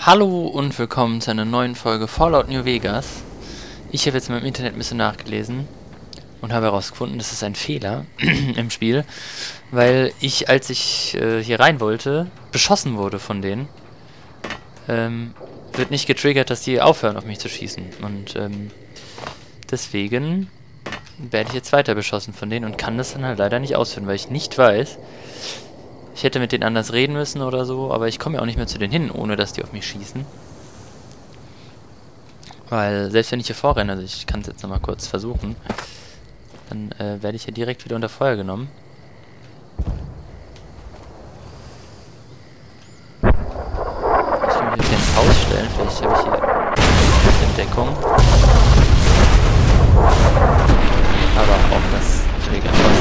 Hallo und willkommen zu einer neuen Folge Fallout New Vegas. Ich habe jetzt mal im Internet ein bisschen nachgelesen und habe herausgefunden, das ist ein Fehler im Spiel, weil ich, als ich hier rein wollte, beschossen wurde von denen. Wird nicht getriggert, dass die aufhören, auf mich zu schießen. Und deswegen werde ich jetzt weiter beschossen von denen und kann das dann halt leider nicht ausführen, weil ich nicht weiß. Ich hätte mit denen anders reden müssen oder so, aber ich komme ja auch nicht mehr zu denen hin, ohne dass die auf mich schießen. Weil selbst wenn ich hier vorrenne, also ich kann es jetzt nochmal kurz versuchen, dann werde ich hier direkt wieder unter Feuer genommen. Ich kann mich hier ins Haus stellen, vielleicht habe ich hier Entdeckung. Aber auch das triggert was.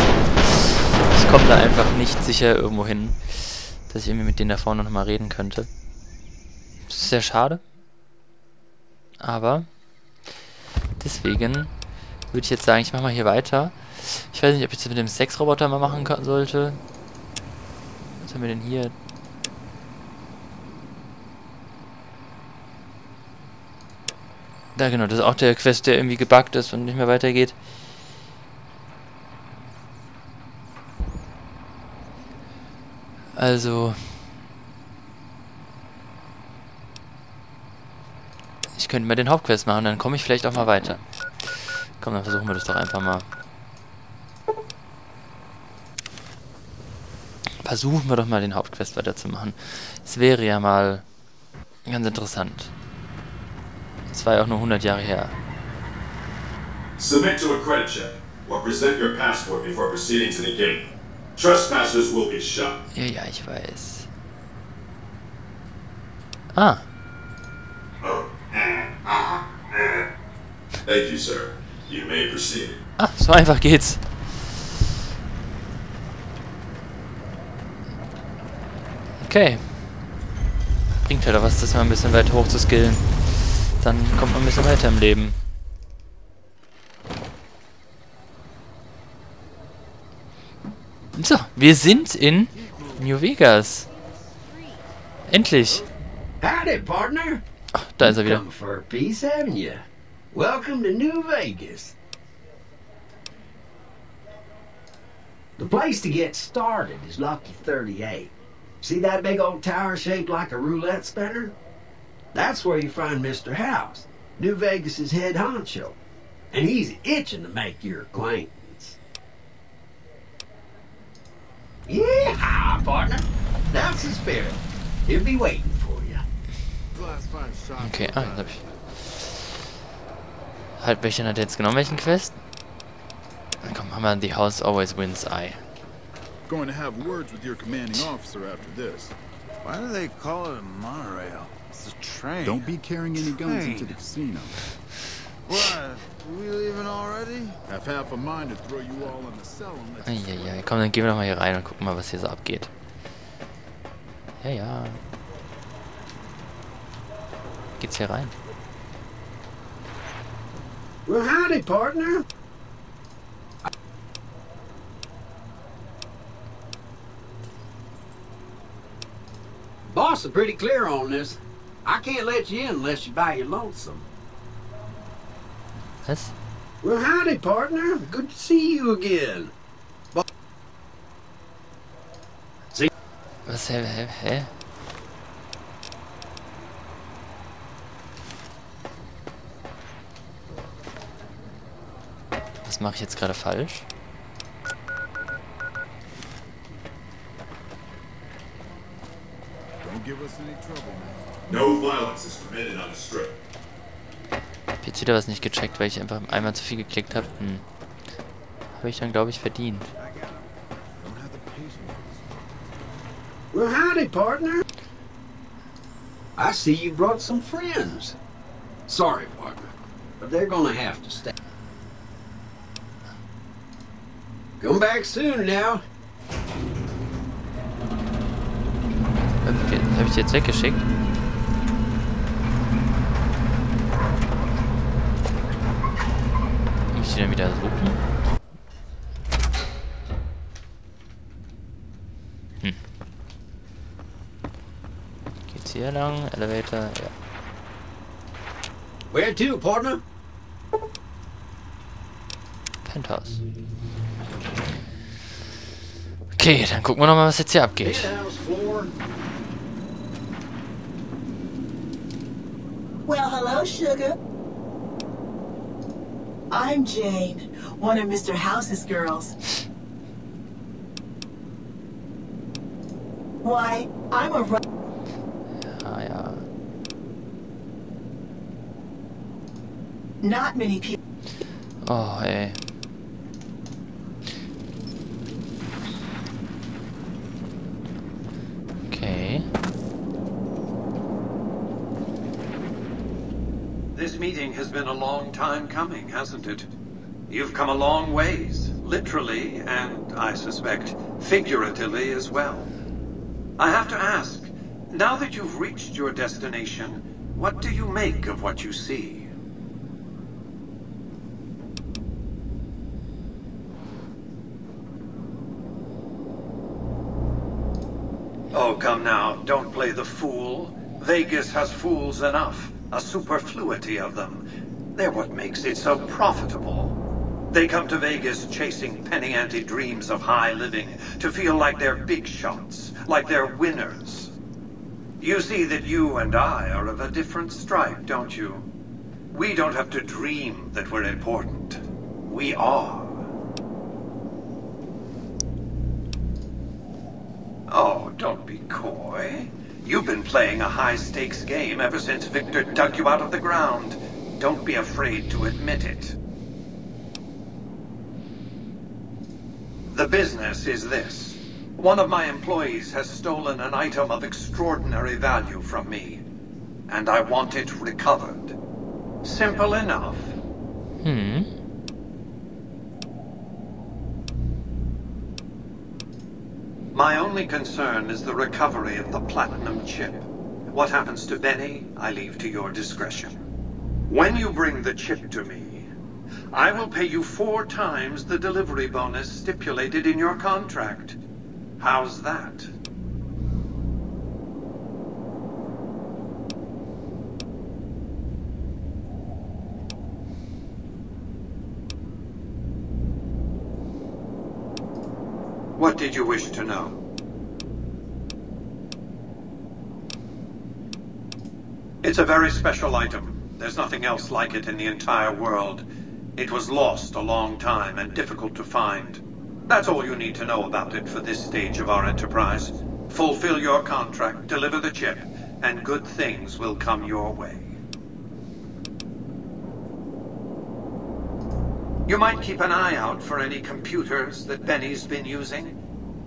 Ich komme da einfach nicht sicher irgendwo hin, dass ich irgendwie mit denen da vorne nochmal reden könnte. Das ist sehr schade. Aber deswegen würde ich jetzt sagen, ich mache mal hier weiter. Ich weiß nicht, ob ich das mit dem Sexroboter mal machen sollte. Was haben wir denn hier? Da genau, das ist auch der Quest, der irgendwie gebuggt ist und nicht mehr weitergeht. Also ich könnte mal den Hauptquest machen, dann komme ich vielleicht auch mal weiter. Komm, dann versuchen wir das doch einfach mal. Versuchen wir doch mal den Hauptquest weiterzumachen. Es wäre ja mal ganz interessant. Es war ja auch nur 100 Jahre her. Submit to a credit check or present your passport before proceeding to the gate. Trespassers will be shot. Ja, ich weiß. Ah. Thank you, sir. You may proceed. Ah, so einfach geht's. Okay. Bringt halt auch was, das mal ein bisschen weiter hoch zu skillen. Dann kommt man ein bisschen weiter im Leben. So, wir sind in New Vegas. Endlich. Howdy, partner. Ach, da ist er wieder. Come for a piece, haven't you? Welcome to New Vegas. The place to get started is Lucky 38. See that big old tower shaped like a roulette spinner? That's where you find Mr. House, New Vegas's head honcho. And he's itching to make your acquaintance. Yeah, partner. That's the spirit. He'll be waiting for you. Okay, ah, jetzt hab ich. Halt, welchen hat er jetzt genommen? Welchen Quest? Dann komm, haben wir The House Always Wins Eye. Going to have words with your commanding officer after this. Why do they call it a monorail? It's a train. Don't be carrying any guns into the casino. What? Are we leaving already? Have half a mind to throw you all in the cell and let you... Eieiei, komm, dann gehen wir doch mal hier rein und gucken mal, was hier so abgeht. Ja. Geht's hier rein? Well, howdy, partner. Boss is pretty clear on this. I can't let you in unless you buy your lonesome. Was? Well, howdy, partner. Good to see you again. Was? Hä? Was mache ich jetzt gerade falsch? Don't give us any trouble, man. No violence is permitted on the strip. Ich hab jetzt wieder was nicht gecheckt, weil ich einfach einmal zu viel geklickt habe. Habe ich dann, glaube ich, verdient. Don't have the patience. Well, howdy, partner. I see you brought some friends. Sorry, partner, but they're gonna have to stay. Come back soon now. Okay, habe ich die jetzt weggeschickt? Muss ich die dann wieder suchen? Geht's hier hier lang, Elevator, ja. Where to, partner? Penthouse. Okay, dann gucken wir nochmal, was jetzt hier abgeht. Penthouse floor. Well, hello, sugar. I'm Jane, one of Mr. House's girls. Why, I'm a... Ah ja. Not many people... Oh, ey. Okay. This meeting has been a long time coming, hasn't it? You've come a long ways, literally, and I suspect figuratively as well. I have to ask, now that you've reached your destination, what do you make of what you see? Oh, come now, don't play the fool. Vegas has fools enough, a superfluity of them. They're what makes it so profitable. They come to Vegas chasing penny-ante dreams of high living, to feel like they're big shots, like they're winners. You see that you and I are of a different stripe, don't you? We don't have to dream that we're important. We are. Oh, don't be coy. You've been playing a high-stakes game ever since Victor dug you out of the ground. Don't be afraid to admit it. The business is this. One of my employees has stolen an item of extraordinary value from me, and I want it recovered. Simple enough. My only concern is the recovery of the platinum chip. What happens to Benny, I leave to your discretion. When you bring the chip to me, I will pay you 4 times the delivery bonus stipulated in your contract. How's that? What did you wish to know? It's a very special item. There's nothing else like it in the entire world. It was lost a long time and difficult to find. That's all you need to know about it for this stage of our enterprise. Fulfill your contract, deliver the chip, and good things will come your way. You might keep an eye out for any computers that Benny's been using.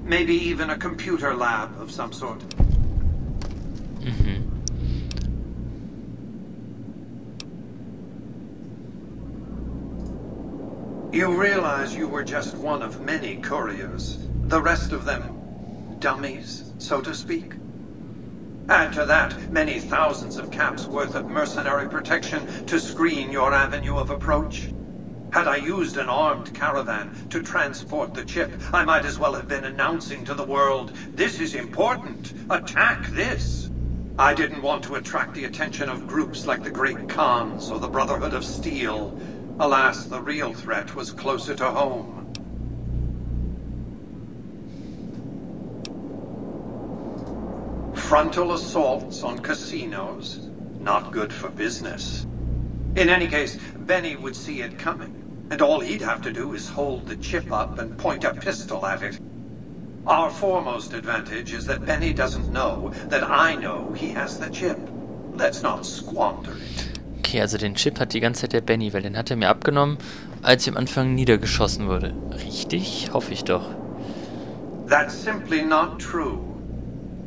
Maybe even a computer lab of some sort. You realize you were just one of many couriers. The rest of them, dummies, so to speak. Add to that many thousands of caps worth of mercenary protection to screen your avenue of approach. Had I used an armed caravan to transport the chip, I might as well have been announcing to the world, this is important, attack this. I didn't want to attract the attention of groups like the Great Khans or the Brotherhood of Steel. Alas, the real threat was closer to home. Frontal assaults on casinos, not good for business. In any case, Benny would see it coming, and all he'd have to do is hold the chip up and point a pistol at it. Our foremost advantage is that Benny doesn't know that I know he has the chip. Let's not squander it. Okay, also den Chip hat die ganze Zeit der Benny, weil den hat er mir abgenommen, als ich am Anfang niedergeschossen wurde. Richtig? Hoffe ich doch. That's simply not true.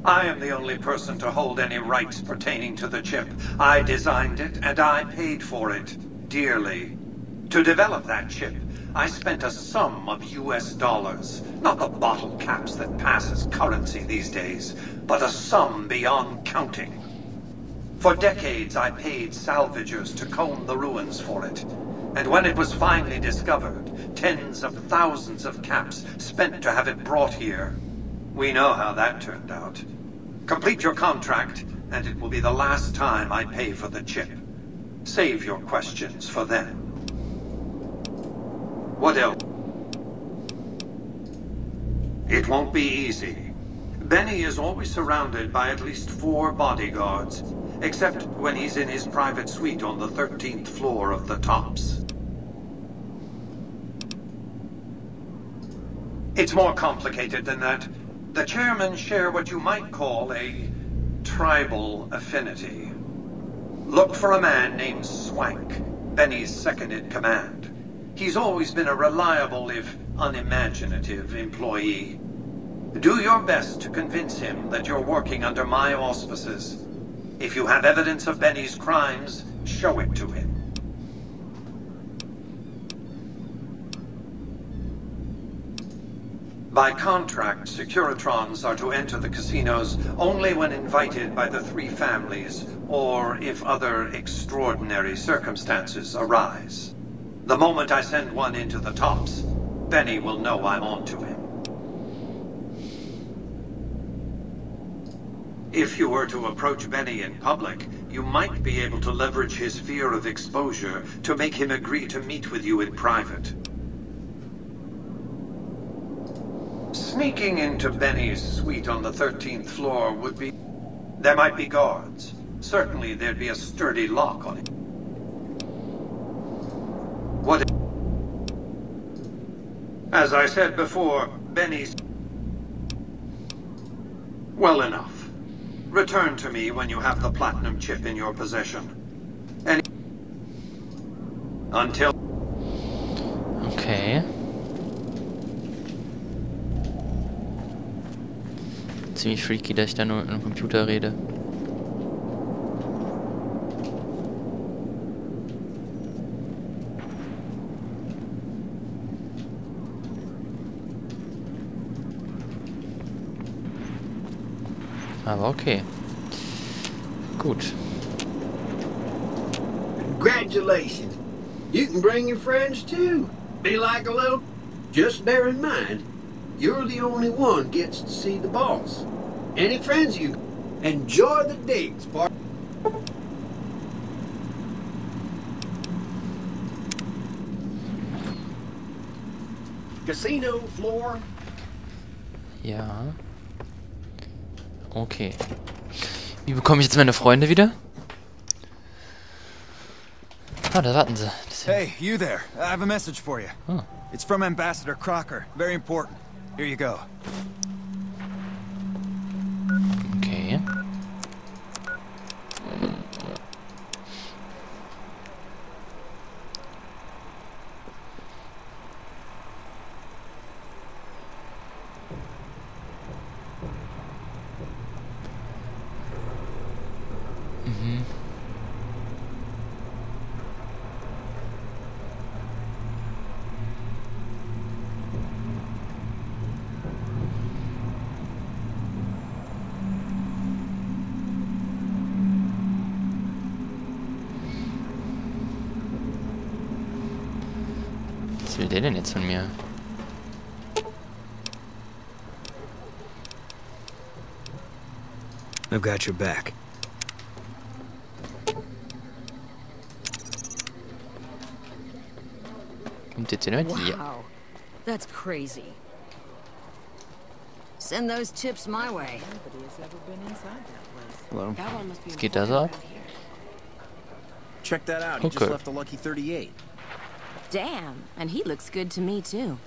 I am the only person to hold any rights pertaining to the chip. I designed it, and I paid for it, dearly. To develop that chip, I spent a sum of US dollars. Not the bottle caps that pass as currency these days, but a sum beyond counting. For decades, I paid salvagers to comb the ruins for it. And when it was finally discovered, tens of thousands of caps spent to have it brought here. We know how that turned out. Complete your contract, and it will be the last time I pay for the chip. Save your questions for then. What else? It won't be easy. Benny is always surrounded by at least 4 bodyguards, except when he's in his private suite on the 13th floor of the Tops. It's more complicated than that. The chairmen share what you might call a tribal affinity. Look for a man named Swank, Benny's second-in-command. He's always been a reliable, if unimaginative, employee. Do your best to convince him that you're working under my auspices. If you have evidence of Benny's crimes, show it to him. By contract, Securitrons are to enter the casinos only when invited by the 3 families, or if other extraordinary circumstances arise. The moment I send one into the Tops, Benny will know I'm on to him. If you were to approach Benny in public, you might be able to leverage his fear of exposure to make him agree to meet with you in private. Sneaking into Benny's suite on the 13th floor would be... There might be guards. Certainly there'd be a sturdy lock on it. What... As I said before, Benny's... Well enough. Return to me when you have the platinum chip in your possession. And... Until... Okay. Ziemlich freaky, dass ich da nur mit einem Computer rede. Aber okay. Gut. Congratulations. You can bring your friends too. Be like a little... Just bear in mind, you're the only one gets to see the boss. Any friends you... Enjoy the digs, part. Casino floor. Ja. Okay. Wie bekomme ich jetzt meine Freunde wieder? Ah, da warten sie. Hey, you there. I have a message for you. Oh. It's from Ambassador Crocker. Very important. Here you go. Okay. Mhm. Was will der denn jetzt von mir? I've got your back. Kommt jetzt jemand? Ja. Wow, that's crazy. Send those chips my way. Hello. Was geht da so ab? Check that out. He Okay. just left a lucky 38. Damn, and he looks good to me too.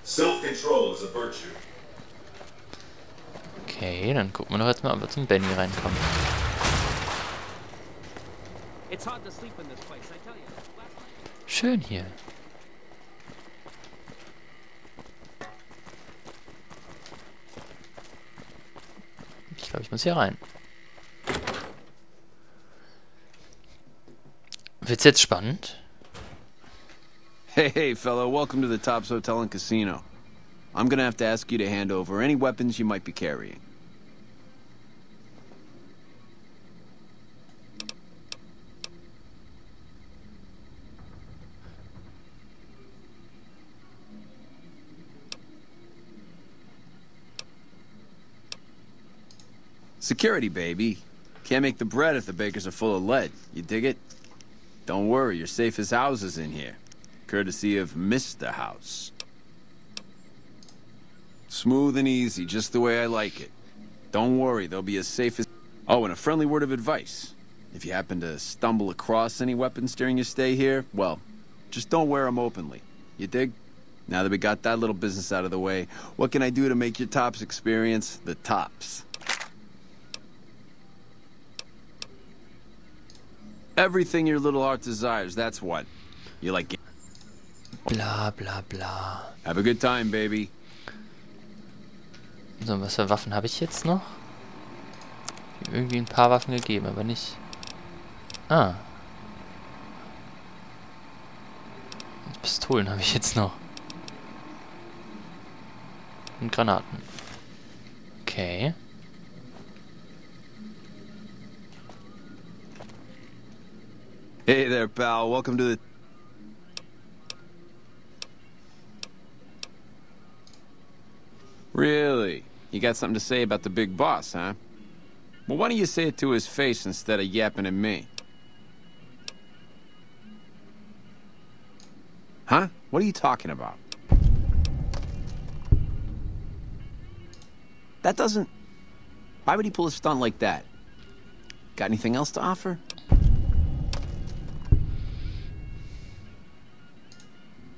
Self-control is a virtue. Okay, dann gucken wir doch jetzt mal, ob wir zum Benny reinkommen. Schön hier. Ich glaube, ich muss hier rein. Wird's jetzt spannend? Hey, fellow, welcome to the Tops Hotel and Casino. I'm gonna have to ask you to hand over any weapons you might be carrying. Security, baby. Can't make the bread if the bakers are full of lead. You dig it? Don't worry, you're safe as houses in here. Courtesy of Mr. House. Smooth and easy, just the way I like it. Don't worry, they'll be as safe as... Oh, and a friendly word of advice. If you happen to stumble across any weapons during your stay here, well, just don't wear them openly. You dig? Now that we got that little business out of the way, what can I do to make your tops experience the tops? Everything your little heart desires, that's what. You like... Bla bla bla. Have a good time, baby. So, was für Waffen habe ich jetzt noch? Irgendwie ein paar Waffen gegeben, aber nicht... Ah. Pistolen habe ich jetzt noch. Und Granaten. Okay. Hey there, pal. Welcome to the... Really? You got something to say about the big boss, huh? Well, why don't you say it to his face instead of yapping at me? Huh? What are you talking about? That doesn't... Why would he pull a stunt like that? Got anything else to offer?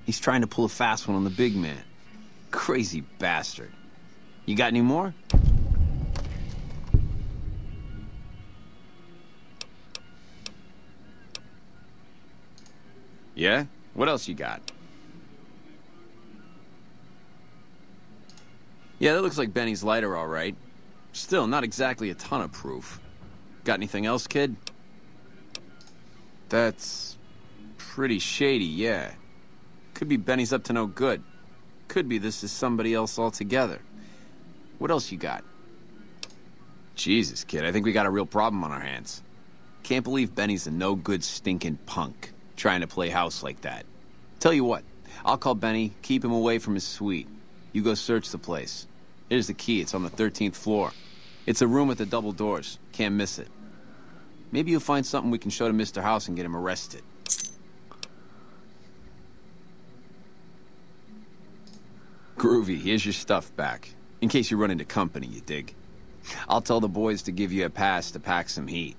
He's trying to pull a fast one on the big man. Crazy bastard. You got any more? Yeah? What else you got? Yeah, that looks like Benny's lighter, all right. Still, not exactly a ton of proof. Got anything else, kid? That's... pretty shady, yeah. Could be Benny's up to no good. Could be this is somebody else altogether. What else you got? Jesus, kid, I think we got a real problem on our hands. Can't believe Benny's a no-good stinking punk, trying to play house like that. Tell you what, I'll call Benny, keep him away from his suite. You go search the place. Here's the key, it's on the 13th floor. It's a room with the double doors, can't miss it. Maybe you'll find something we can show to Mr. House and get him arrested. Groovy, here's your stuff back. In case you run into company, you dig. I'll tell the boys to give you a pass to pack some heat.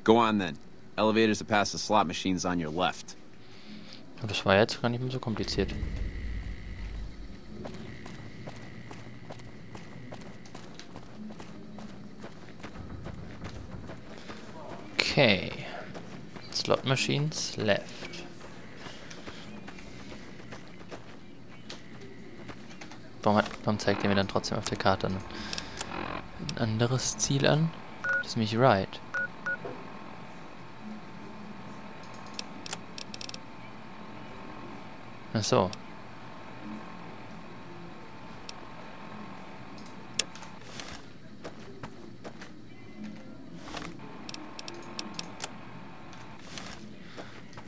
Go on then. Elevators to pass the slot machines on your left. Das war jetzt gar nicht mehr so kompliziert. Okay. Slot machines left. Warum zeigt er mir dann trotzdem auf der Karte ein anderes Ziel an? Das ist nämlich right. Ach so.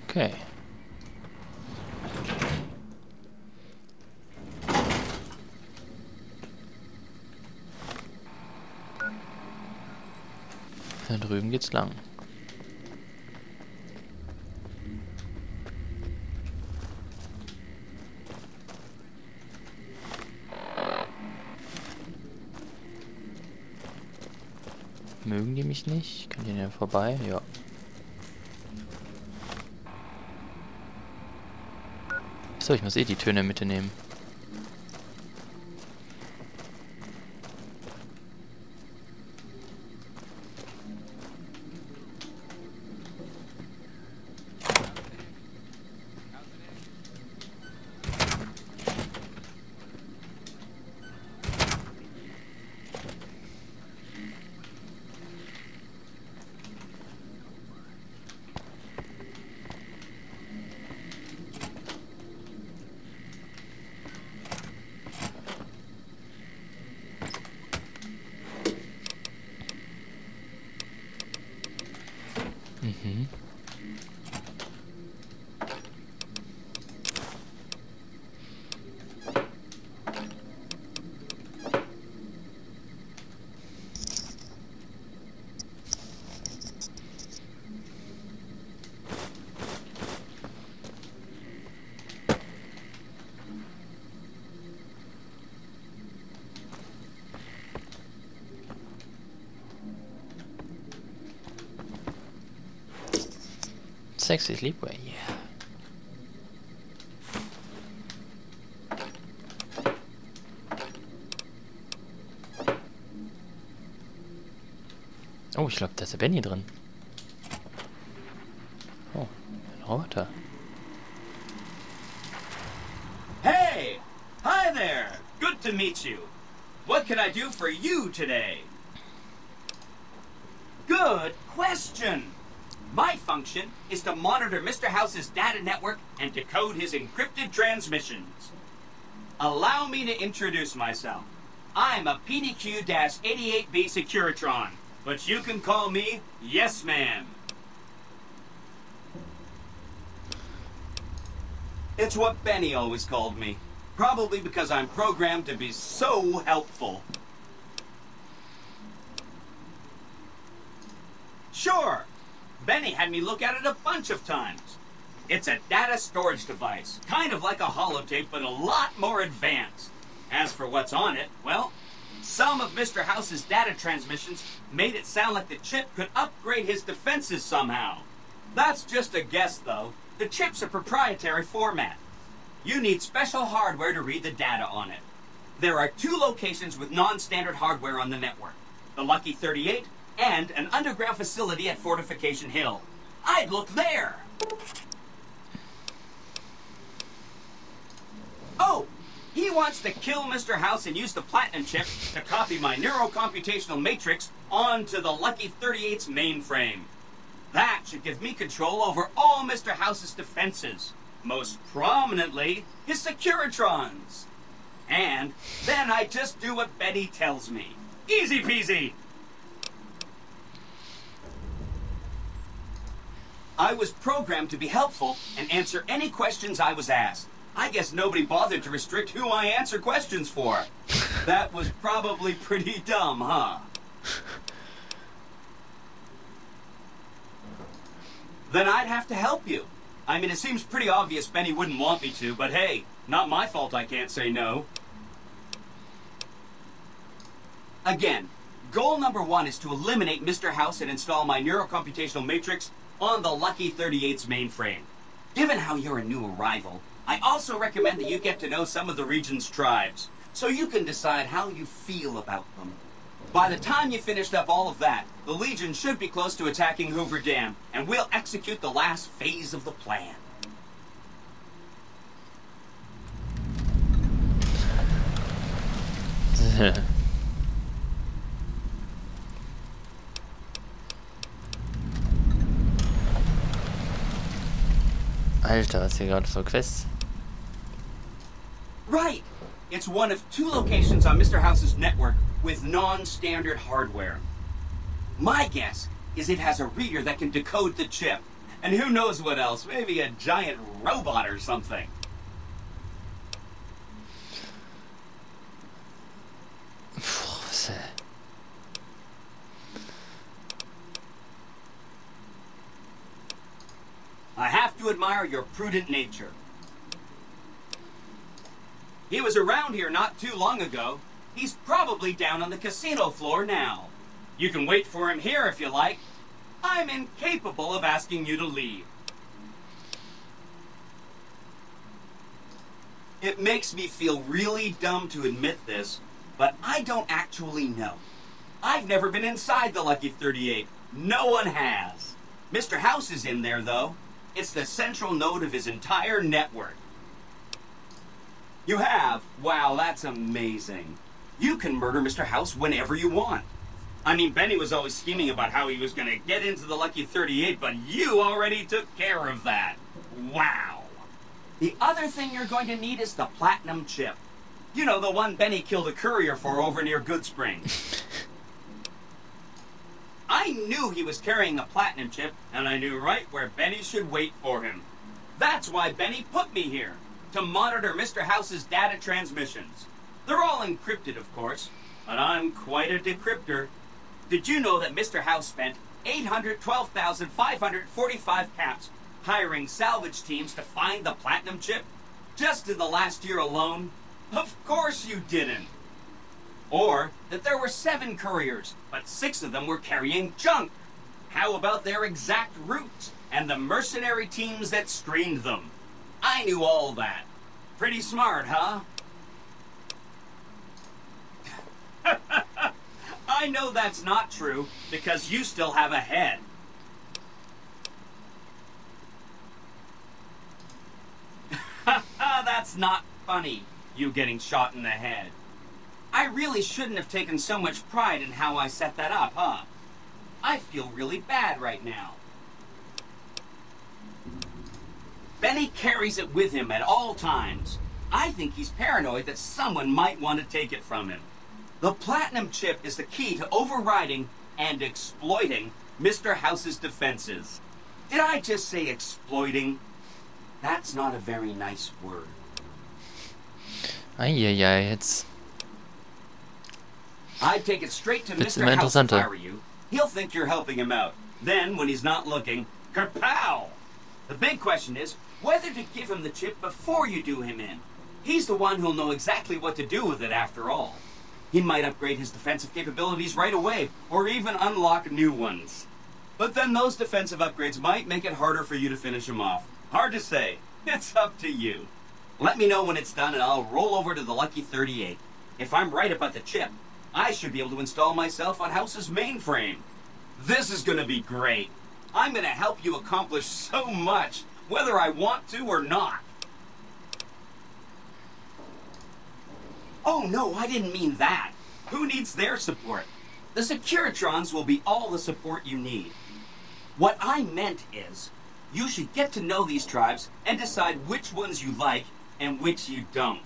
Okay. Da drüben geht's lang. Mögen die mich nicht? Kann ich denn vorbei? Ja. So, ich muss eh die Töne mitnehmen. Mhm. sexy sleepwear, yeah. Oh, ich glaube, da ist der Benny drin. Oh, ein Roboter. Hey! Hi there! Good to meet you. What can I do for you today? Good question! My function is to monitor Mr. House's data network and decode his encrypted transmissions. Allow me to introduce myself. I'm a PDQ-88B Securitron, but you can call me Yes Man. It's what Benny always called me. Probably because I'm programmed to be so helpful. Sure. Benny had me look at it a bunch of times. It's a data storage device, kind of like a holotape, but a lot more advanced. As for what's on it, well, some of Mr. House's data transmissions made it sound like the chip could upgrade his defenses somehow. That's just a guess, though. The chip's a proprietary format. You need special hardware to read the data on it. There are 2 locations with non-standard hardware on the network. The Lucky 38 and an underground facility at Fortification Hill. I'd look there! Oh! He wants to kill Mr. House and use the Platinum chip to copy my neurocomputational matrix onto the Lucky 38's mainframe. That should give me control over all Mr. House's defenses. Most prominently, his Securitrons. And then I just do what Betty tells me. Easy peasy! I was programmed to be helpful and answer any questions I was asked. I guess nobody bothered to restrict who I answer questions for. That was probably pretty dumb, huh? Then I'd have to help you. I mean, it seems pretty obvious Benny wouldn't want me to, but hey, not my fault I can't say no. Again, goal number 1 is to eliminate Mr. House and install my neurocomputational matrix on the Lucky 38's mainframe. Given how you're a new arrival, I also recommend that you get to know some of the region's tribes, so you can decide how you feel about them. By the time you finished up all of that, the Legion should be close to attacking Hoover Dam, and we'll execute the last phase of the plan. Alter, was hier gerade für Quests? Right! It's one of 2 locations on Mr. House's network with non-standard hardware. My guess is it has a reader that can decode the chip. And who knows what else, maybe a giant robot or something. I have to admire your prudent nature. He was around here not too long ago. He's probably down on the casino floor now. You can wait for him here if you like. I'm incapable of asking you to leave. It makes me feel really dumb to admit this, but I don't actually know. I've never been inside the Lucky 38. No one has. Mr. House is in there, though. It's the central node of his entire network. You have? Wow, that's amazing. You can murder Mr. House whenever you want. I mean, Benny was always scheming about how he was going to get into the Lucky 38, but you already took care of that. Wow. The other thing you're going to need is the Platinum chip. You know, the one Benny killed a courier for over near Goodspring. I knew he was carrying a Platinum chip, and I knew right where Benny should wait for him. That's why Benny put me here, to monitor Mr. House's data transmissions. They're all encrypted, of course, but I'm quite a decryptor. Did you know that Mr. House spent 812,545 caps hiring salvage teams to find the Platinum chip? Just in the last year alone? Of course you didn't. Or that there were 7 couriers, but 6 of them were carrying junk. How about their exact routes? and the mercenary teams that screened them. I knew all that. Pretty smart, huh? I know that's not true, because you still have a head. That's not funny, you getting shot in the head. I really shouldn't have taken so much pride in how I set that up, huh? I feel really bad right now. Benny carries it with him at all times. I think he's paranoid that someone might want to take it from him. The platinum chip is the key to overriding and exploiting Mr. House's defenses. Did I just say exploiting? That's not a very nice word. Eieiei, jetzt I'd take it straight to wird's Mr. immer House if interessanter. I were you. He'll think you're helping him out. Then, when he's not looking, kerpow! The big question is whether to give him the chip before you do him in. He's the one who'll know exactly what to do with it after all. He might upgrade his defensive capabilities right away, or even unlock new ones. But then those defensive upgrades might make it harder for you to finish him off. Hard to say. It's up to you. Let me know when it's done and I'll roll over to the Lucky 38. If I'm right about the chip, I should be able to install myself on House's mainframe. This is gonna be great. I'm gonna help you accomplish so much, whether I want to or not. Oh no, I didn't mean that. Who needs their support? The Securitrons will be all the support you need. What I meant is, you should get to know these tribes and decide which ones you like and which you don't.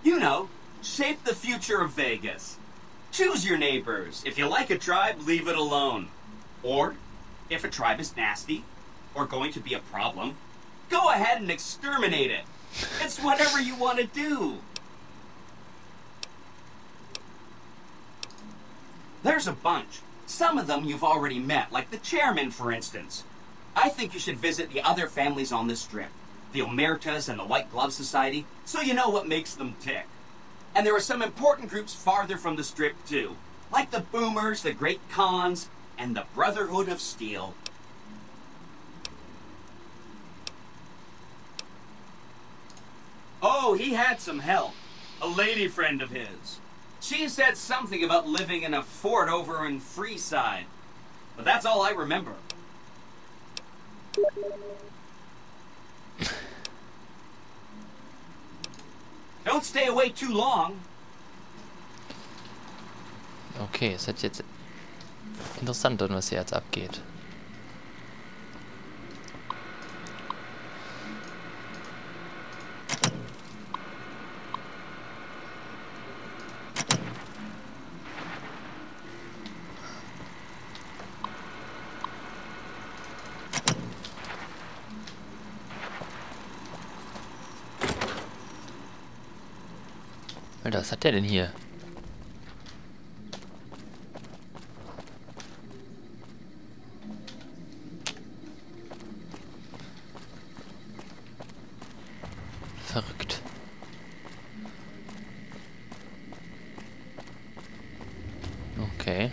You know, shape the future of Vegas. Choose your neighbors. If you like a tribe, leave it alone. Or, if a tribe is nasty, or going to be a problem, go ahead and exterminate it. It's whatever you want to do. There's a bunch. Some of them you've already met, like the chairman, for instance. I think you should visit the other families on this strip, the Omertas and the White Glove Society, so you know what makes them tick. And there are some important groups farther from the strip, too, like the Boomers, the Great Khans, and the Brotherhood of Steel. Oh, he had some help. A lady friend of his. She said something about living in a fort over in Freeside. But that's all I remember. Don't stay away too long. Okay, es wird jetzt interessant, was hier jetzt abgeht. Alter, was hat der denn hier? Verrückt. Okay.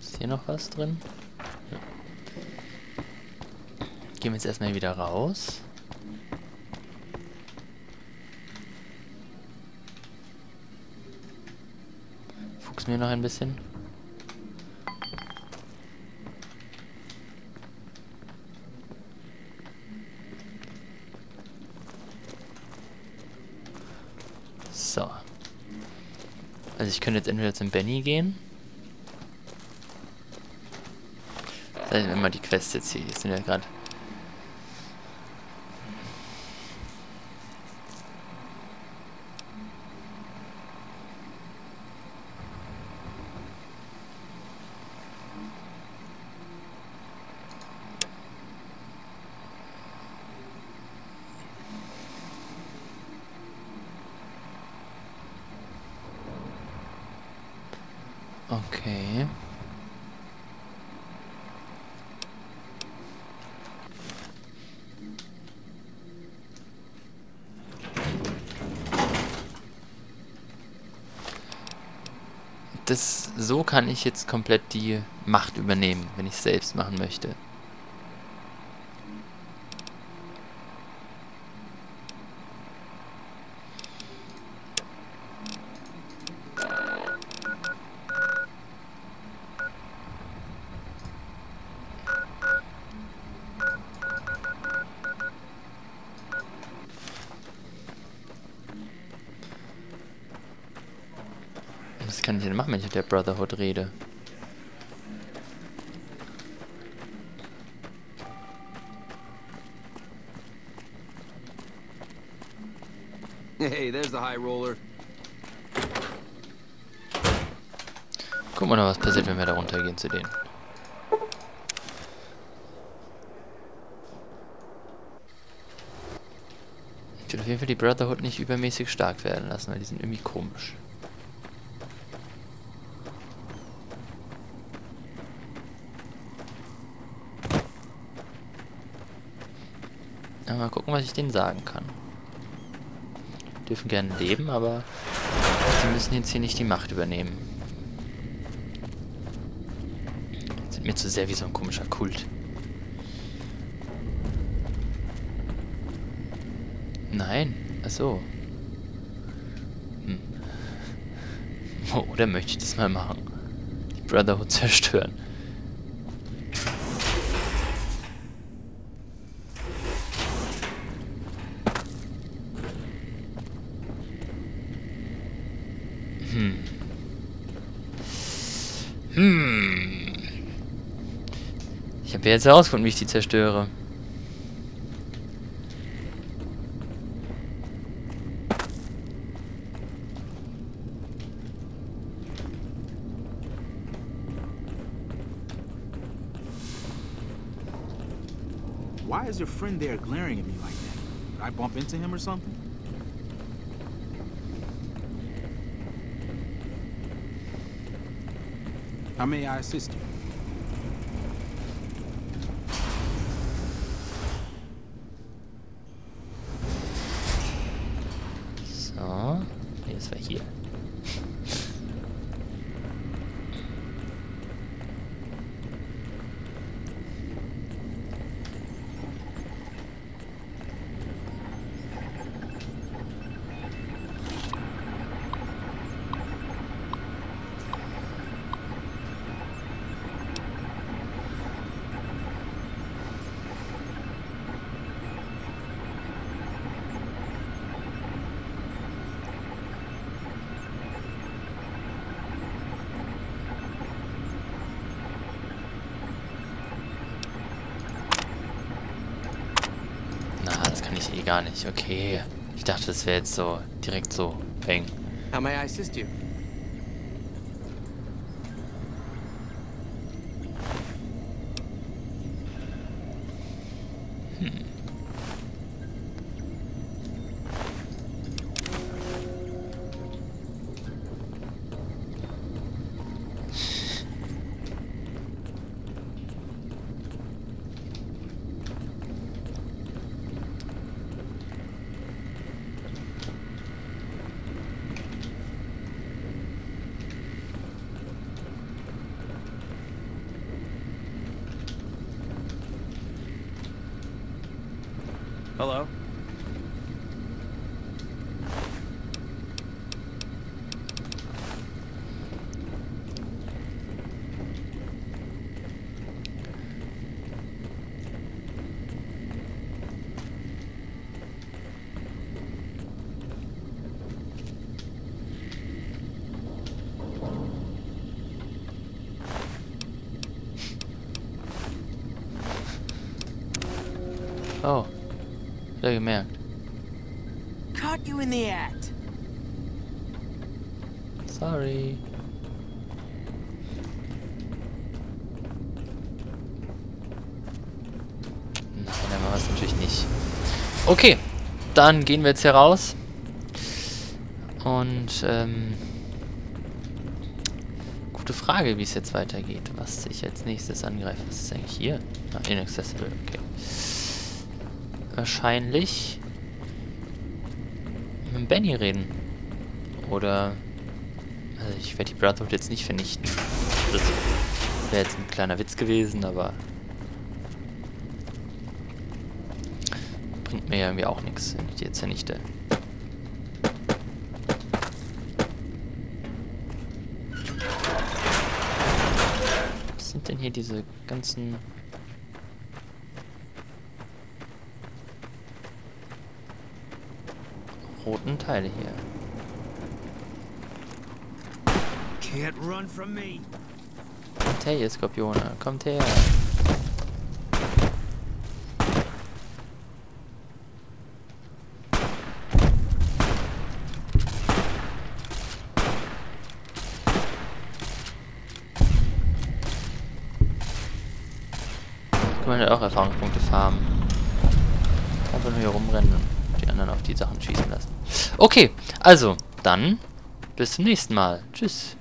Ist hier noch was drin? Ja. Gehen wir jetzt erstmal wieder raus. Fuchs mir noch ein bisschen. So. Also ich könnte jetzt entweder zum Benny gehen. Das heißt, wenn mal die Quests jetzt hier sind ja gerade. Okay. so kann ich jetzt komplett die Macht übernehmen, wenn ich es selbst machen möchte. Was kann ich denn machen, wenn ich mit der Brotherhood rede? Hey, there's the high roller. Guck mal noch, was passiert, wenn wir da runtergehen zu denen. Ich will auf jeden Fall die Brotherhood nicht übermäßig stark werden lassen, weil die sind irgendwie komisch. Mal gucken, was ich denen sagen kann. Die dürfen gerne leben, aber sie müssen jetzt hier nicht die Macht übernehmen. Sind mir zu sehr wie so ein komischer Kult. Nein, ach so. Oder möchte ich das mal machen? Die Brotherhood zerstören. Ich habe jetzt herausgefunden, wie ich die zerstöre. Why is your friend there glaring at me like that? Did I bump into him or something? How may I assist you? So, nee, das war hier. Ich gar nicht. Okay. Ich dachte, das wäre jetzt so direkt so. Peng. How may I assist you? Hello? Oh. Sehr gemerkt. Caught you in the act. Sorry. Nein, dann machen wir es natürlich nicht. Okay, dann gehen wir jetzt hier raus. Und, gute Frage, wie es jetzt weitergeht. Was ich als nächstes angreife. Was ist eigentlich hier? Ah, inaccessible, okay. Wahrscheinlich mit Benny reden. Oder Also ich werde die Brotherhood jetzt nicht vernichten. Das wäre jetzt ein kleiner Witz gewesen, aber bringt mir ja irgendwie auch nichts, wenn ich die jetzt vernichte. Was sind denn hier diese ganzen roten Teile hier? Can't run from me. Kommt her, ihr Skorpione, kommt her. Kann man halt auch Erfahrungspunkte farmen. Einfach nur hier rumrennen und die anderen auf die Sachen schießen lassen. Okay, also, dann bis zum nächsten Mal. Tschüss.